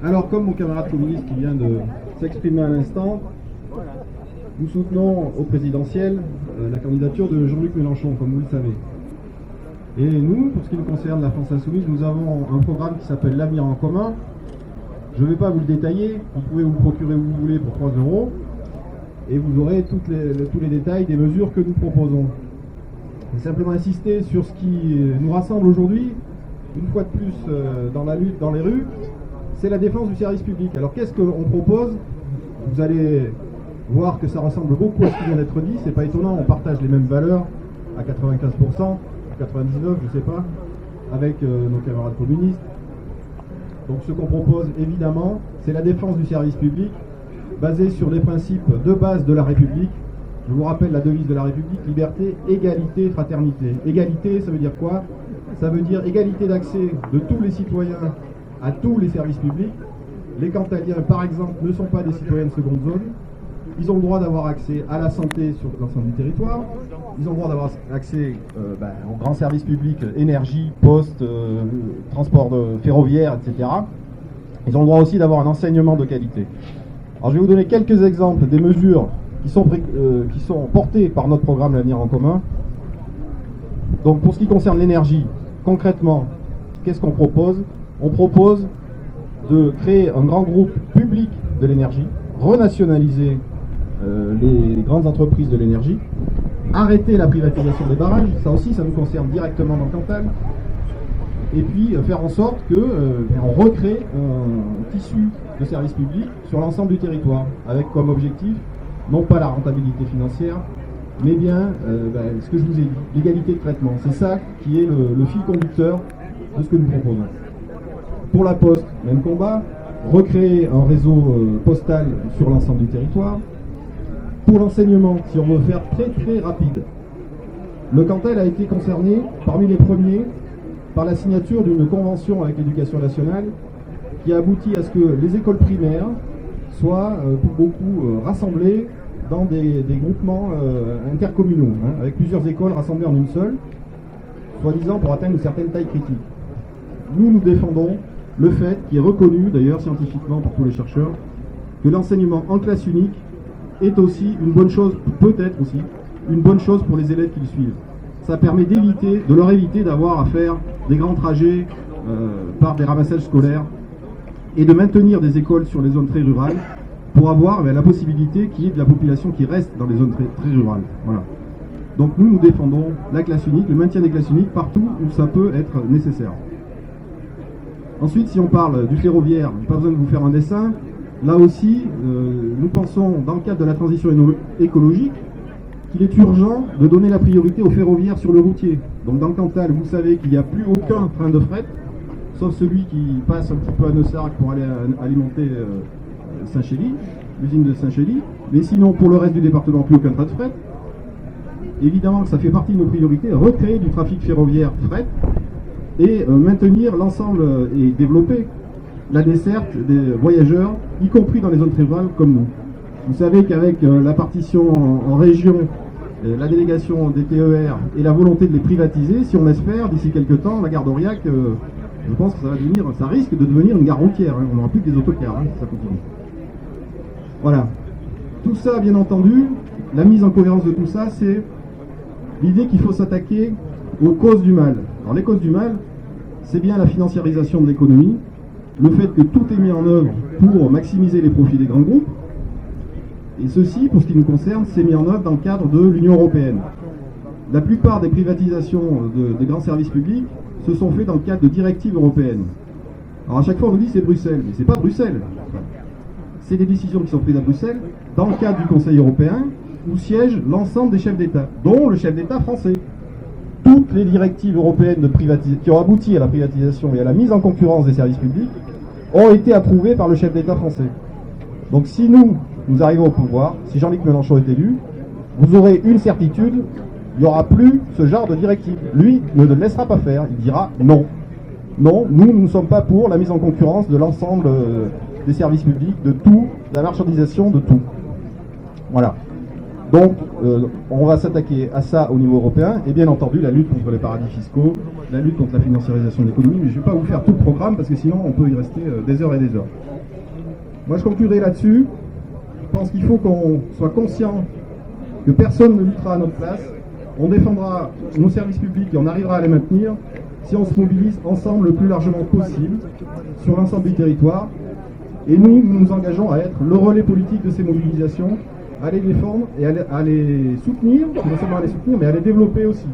Alors, comme mon camarade communiste qui vient de s'exprimer à l'instant, nous soutenons au présidentiel la candidature de Jean-Luc Mélenchon, comme vous le savez. Et nous, pour ce qui nous concerne, la France Insoumise, nous avons un programme qui s'appelle l'Avenir en commun. Je ne vais pas vous le détailler, vous pouvez vous le procurer où vous voulez pour 3 €, et vous aurez tous les détails des mesures que nous proposons. Je vais simplement insister sur ce qui nous rassemble aujourd'hui, une fois de plus dans la lutte dans les rues, c'est la défense du service public. Alors qu'est-ce qu'on propose? Vous allez voir que ça ressemble beaucoup à ce qui vient d'être dit, c'est pas étonnant, on partage les mêmes valeurs à 95%, à 99%, je sais pas, avec nos camarades communistes. Donc ce qu'on propose évidemment, c'est la défense du service public basée sur les principes de base de la République. Je vous rappelle la devise de la République, liberté, égalité, fraternité. Égalité, ça veut dire quoi? Ça veut dire égalité d'accès de tous les citoyens à tous les services publics. Les Cantaliens, par exemple, ne sont pas des citoyens de seconde zone. Ils ont le droit d'avoir accès à la santé sur l'ensemble du territoire. Ils ont le droit d'avoir accès aux grands services publics, énergie, poste, transport ferroviaire, etc. Ils ont le droit aussi d'avoir un enseignement de qualité. Alors je vais vous donner quelques exemples des mesures qui sont portées par notre programme L'Avenir en commun. Donc pour ce qui concerne l'énergie, concrètement, qu'est-ce qu'on propose? On propose de créer un grand groupe public de l'énergie, renationaliser les grandes entreprises de l'énergie, arrêter la privatisation des barrages, ça aussi ça nous concerne directement dans le Cantal, et puis faire en sorte qu'on recrée un tissu de services publics sur l'ensemble du territoire, avec comme objectif, non pas la rentabilité financière, mais bien ce que je vous ai dit, l'égalité de traitement. C'est ça qui est le fil conducteur de ce que nous proposons. Pour la Poste, même combat, recréer un réseau postal sur l'ensemble du territoire. Pour l'enseignement, si on veut faire très très rapide, le Cantal a été concerné parmi les premiers par la signature d'une convention avec l'éducation nationale qui a abouti à ce que les écoles primaires soient pour beaucoup rassemblées dans des groupements intercommunaux, avec plusieurs écoles rassemblées en une seule, soi-disant pour atteindre une certaine taille critique. Nous défendons le fait, qui est reconnu d'ailleurs scientifiquement par tous les chercheurs, que l'enseignement en classe unique est aussi une bonne chose, peut-être aussi, une bonne chose pour les élèves qui le suivent. Ça permet de leur éviter d'avoir à faire des grands trajets par des ramassages scolaires et de maintenir des écoles sur les zones très rurales pour avoir la possibilité qu'il y ait de la population qui reste dans les zones très, très rurales. Voilà. Donc nous défendons la classe unique, le maintien des classes uniques partout où ça peut être nécessaire. Ensuite, si on parle du ferroviaire, pas besoin de vous faire un dessin. Là aussi, nous pensons, dans le cadre de la transition écologique, qu'il est urgent de donner la priorité au ferroviaire sur le routier. Donc dans le Cantal, vous savez qu'il n'y a plus aucun train de fret, sauf celui qui passe un petit peu à Neussargues pour aller alimenter Saint-Chély, l'usine de Saint-Chély. Mais sinon, pour le reste du département, plus aucun train de fret. Évidemment que ça fait partie de nos priorités, recréer du trafic ferroviaire fret, et maintenir l'ensemble et développer la desserte des voyageurs, y compris dans les zones très rurales comme nous. Vous savez qu'avec la partition en région, la délégation des TER et la volonté de les privatiser, si on laisse faire, d'ici quelques temps, la gare d'Aurillac, je pense que ça risque de devenir une gare routière. On n'aura plus que des autocars si ça continue. Voilà. Tout ça, bien entendu, la mise en cohérence de tout ça, c'est l'idée qu'il faut s'attaquer aux causes du mal. Alors les causes du mal, c'est bien la financiarisation de l'économie, le fait que tout est mis en œuvre pour maximiser les profits des grands groupes, et ceci, pour ce qui nous concerne, c'est mis en œuvre dans le cadre de l'Union européenne. La plupart des privatisations des grands services publics se sont faits dans le cadre de directives européennes. Alors à chaque fois on nous dit c'est Bruxelles, mais c'est pas Bruxelles. C'est des décisions qui sont prises à Bruxelles dans le cadre du Conseil européen où siègent l'ensemble des chefs d'État, dont le chef d'État français. Toutes les directives européennes qui ont abouti à la privatisation et à la mise en concurrence des services publics ont été approuvées par le chef d'État français. Donc si nous arrivons au pouvoir, si Jean-Luc Mélenchon est élu, vous aurez une certitude, il n'y aura plus ce genre de directive. Lui ne le laissera pas faire, il dira non. Non, nous ne sommes pas pour la mise en concurrence de l'ensemble des services publics, de tout, de la marchandisation, de tout. Voilà. Donc, on va s'attaquer à ça au niveau européen, et bien entendu la lutte contre les paradis fiscaux, la lutte contre la financiarisation de l'économie, mais je ne vais pas vous faire tout le programme, parce que sinon on peut y rester des heures et des heures. Moi je conclurai là-dessus. Je pense qu'il faut qu'on soit conscient que personne ne luttera à notre place. On défendra nos services publics et on arrivera à les maintenir si on se mobilise ensemble le plus largement possible sur l'ensemble du territoire. Et nous nous engageons à être le relais politique de ces mobilisations, à les défendre et à les soutenir, non seulement à les soutenir, mais à les développer aussi.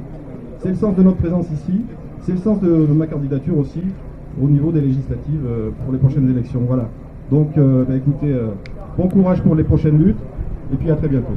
C'est le sens de notre présence ici, c'est le sens de ma candidature aussi au niveau des législatives pour les prochaines élections. Voilà. Donc écoutez, bon courage pour les prochaines luttes et puis à très bientôt.